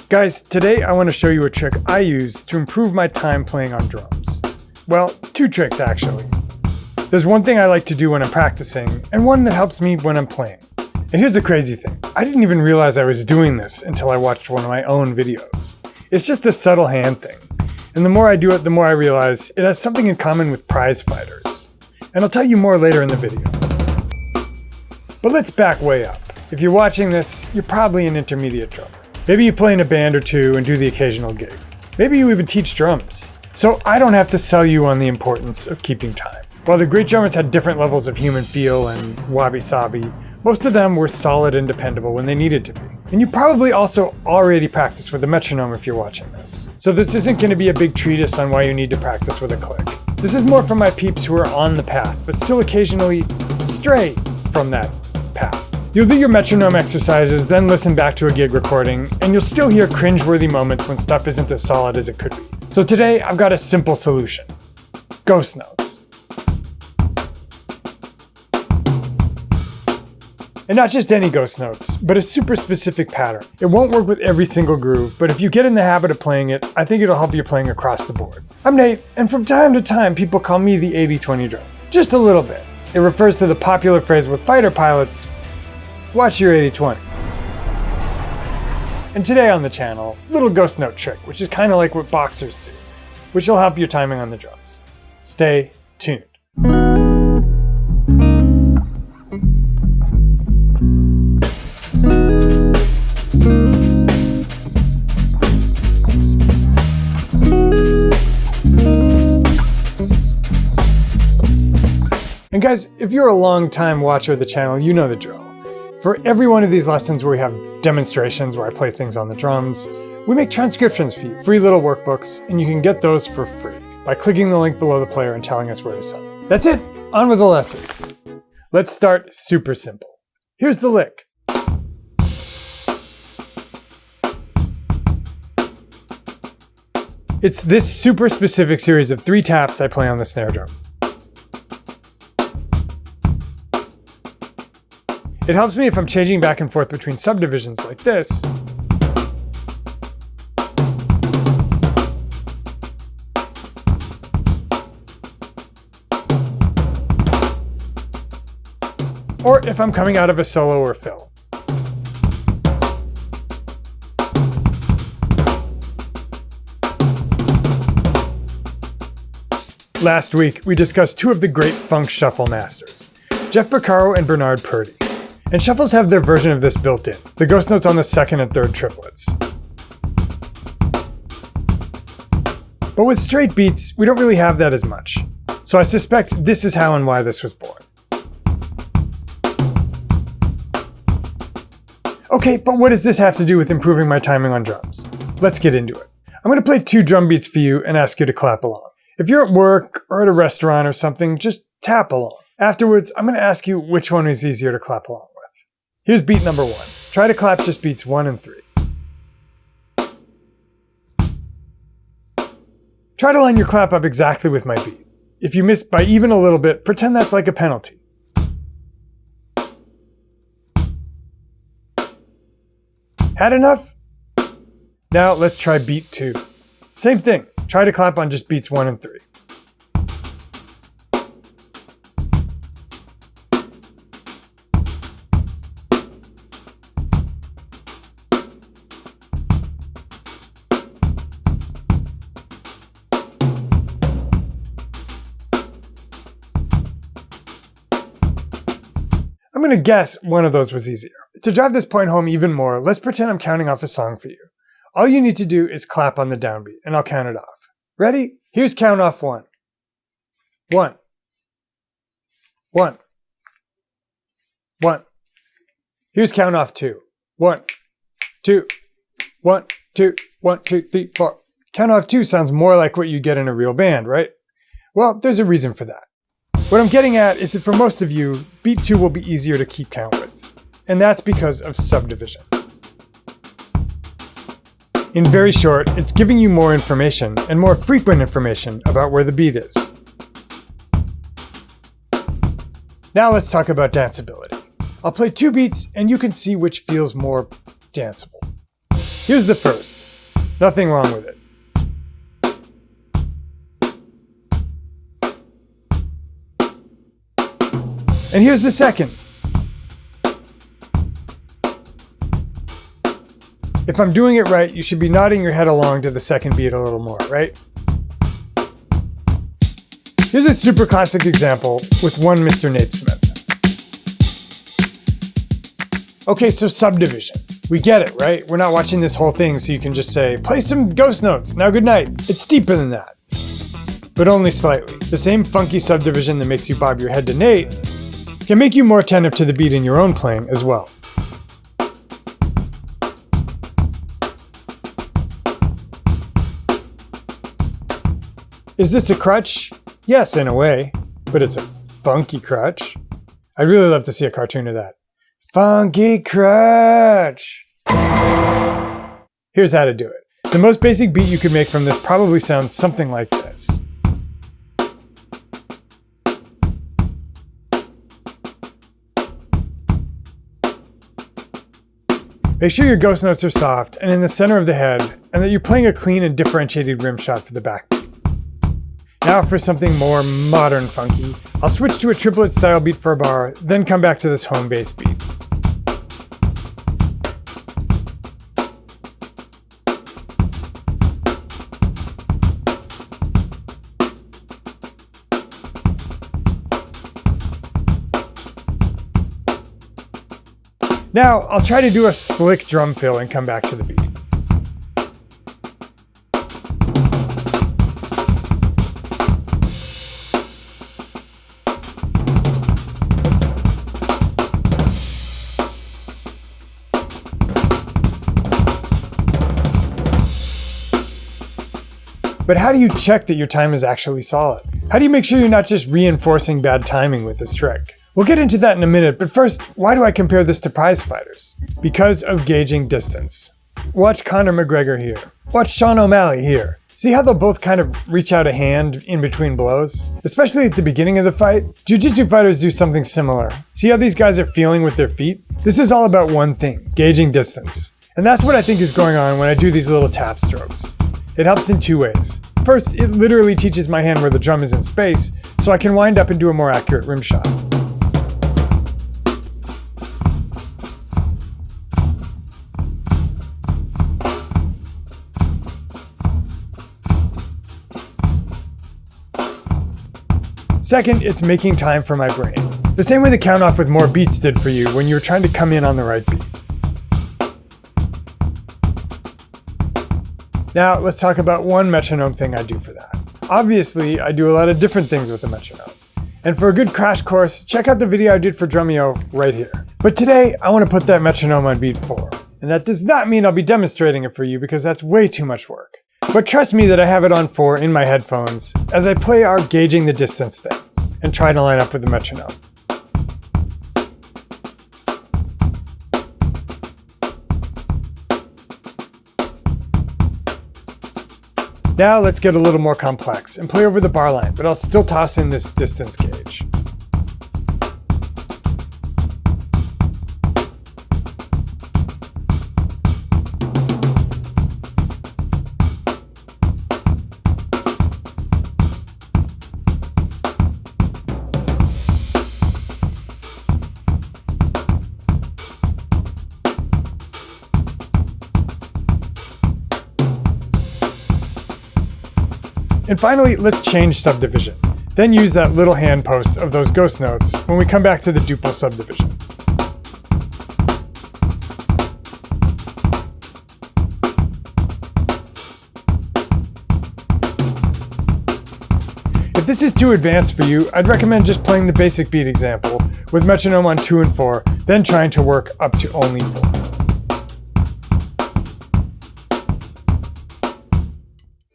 Guys, today I want to show you a trick I use to improve my time playing on drums. Well, two tricks actually. There's one thing I like to do when I'm practicing, and one that helps me when I'm playing. And here's the crazy thing. I didn't even realize I was doing this until I watched one of my own videos. It's just a subtle hand thing. And the more I do it, the more I realize it has something in common with prize fighters. And I'll tell you more later in the video. But let's back way up. If you're watching this, you're probably an intermediate drummer. Maybe you play in a band or two and do the occasional gig. Maybe you even teach drums. So I don't have to sell you on the importance of keeping time. While the great drummers had different levels of human feel and wabi-sabi, most of them were solid and dependable when they needed to be. And you probably also already practice with a metronome if you're watching this. So this isn't going to be a big treatise on why you need to practice with a click. This is more for my peeps who are on the path, but still occasionally stray from that path. You'll do your metronome exercises, then listen back to a gig recording, and you'll still hear cringeworthy moments when stuff isn't as solid as it could be. So today, I've got a simple solution. Ghost notes. And not just any ghost notes, but a super specific pattern. It won't work with every single groove, but if you get in the habit of playing it, I think it'll help you playing across the board. I'm Nate, and from time to time, people call me the 80-20 drummer. Just a little bit. It refers to the popular phrase with fighter pilots, watch your 80-20. And today on the channel, little ghost note trick, which is kind of like what boxers do, which will help your timing on the drums. Stay tuned. And guys, if you're a long-time watcher of the channel, you know the drill. For every one of these lessons where we have demonstrations where I play things on the drums, we make transcriptions for you, free little workbooks, and you can get those for free by clicking the link below the player and telling us where to send. That's it, on with the lesson. Let's start super simple. Here's the lick. It's this super specific series of 3 taps I play on the snare drum. It helps me if I'm changing back and forth between subdivisions like this, or if I'm coming out of a solo or fill. Last week, we discussed 2 of the great funk shuffle masters, Jeff Porcaro and Bernard Purdie. And shuffles have their version of this built in, the ghost notes on the second and third triplets. But with straight beats, we don't really have that as much. So I suspect this is how and why this was born. Okay, but what does this have to do with improving my timing on drums? Let's get into it. I'm going to play 2 drum beats for you and ask you to clap along. If you're at work or at a restaurant or something, just tap along. Afterwards, I'm going to ask you which one is easier to clap along with. Here's beat number 1. Try to clap just beats 1 and 3. Try to line your clap up exactly with my beat. If you miss by even a little bit, pretend that's like a penalty. Had enough? Now let's try beat 2. Same thing. Try to clap on just beats 1 and 3. I'm going to guess one of those was easier. To drive this point home even more, let's pretend I'm counting off a song for you. All you need to do is clap on the downbeat, and I'll count it off. Ready? Here's count off 1. 1. 1. 1. Here's count off 2. 1, 2, 1, 2, 1, 2, 3, 4. Count off 2 sounds more like what you get in a real band, right? Well, there's a reason for that. What I'm getting at is that for most of you, beat 2 will be easier to keep count with. And that's because of subdivision. In very short, it's giving you more information and more frequent information about where the beat is. Now let's talk about danceability. I'll play 2 beats and you can see which feels more danceable. Here's the first. Nothing wrong with it. And here's the second. If I'm doing it right, you should be nodding your head along to the second beat a little more, right? Here's a super classic example with one Mr. Nate Smith. Okay, so subdivision. We get it, right? We're not watching this whole thing so you can just say, play some ghost notes, now good night. It's deeper than that. But only slightly. The same funky subdivision that makes you bob your head to Nate can make you more attentive to the beat in your own playing as well. Is this a crutch? Yes, in a way, but it's a funky crutch. I'd really love to see a cartoon of that. Funky crutch! Here's how to do it. The most basic beat you could make from this probably sounds something like this. Make sure your ghost notes are soft and in the center of the head, and that you're playing a clean and differentiated rim shot for the backbeat. Now for something more modern funky, I'll switch to a triplet style beat for a bar, then come back to this home bass beat. Now, I'll try to do a slick drum fill and come back to the beat. But how do you check that your time is actually solid? How do you make sure you're not just reinforcing bad timing with this trick? We'll get into that in a minute, but first, why do I compare this to prize fighters? Because of gauging distance. Watch Conor McGregor here. Watch Sean O'Malley here. See how they'll both kind of reach out a hand in between blows? Especially at the beginning of the fight, jiu-jitsu fighters do something similar. See how these guys are feeling with their feet? This is all about one thing, gauging distance. And that's what I think is going on when I do these little tap strokes. It helps in two ways. First, it literally teaches my hand where the drum is in space, so I can wind up and do a more accurate rim shot. Second, it's making time for my brain. The same way the count off with more beats did for you when you were trying to come in on the right beat. Now, let's talk about one metronome thing I do for that. Obviously, I do a lot of different things with the metronome. And for a good crash course, check out the video I did for Drumeo right here. But today, I want to put that metronome on beat 4. And that does not mean I'll be demonstrating it for you because that's way too much work. But trust me that I have it on 4 in my headphones as I play our gauging the distance thing and try to line up with the metronome. Now let's get a little more complex and play over the bar line, but I'll still toss in this distance gauge. And finally, let's change subdivision. Then use that little hand post of those ghost notes when we come back to the duple subdivision. If this is too advanced for you, I'd recommend just playing the basic beat example with metronome on 2 and 4, then trying to work up to only 4.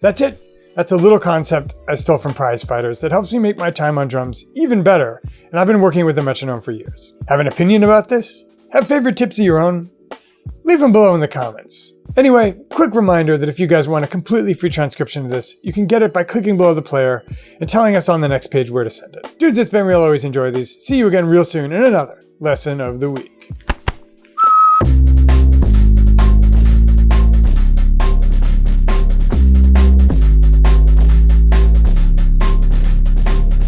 That's it. That's a little concept I stole from prize fighters that helps me make my time on drums even better, and I've been working with the metronome for years. Have an opinion about this? Have favorite tips of your own? Leave them below in the comments. Anyway, quick reminder that if you guys want a completely free transcription of this, you can get it by clicking below the player and telling us on the next page where to send it. Dudes, it's been real, always enjoy these. See you again real soon in another lesson of the week.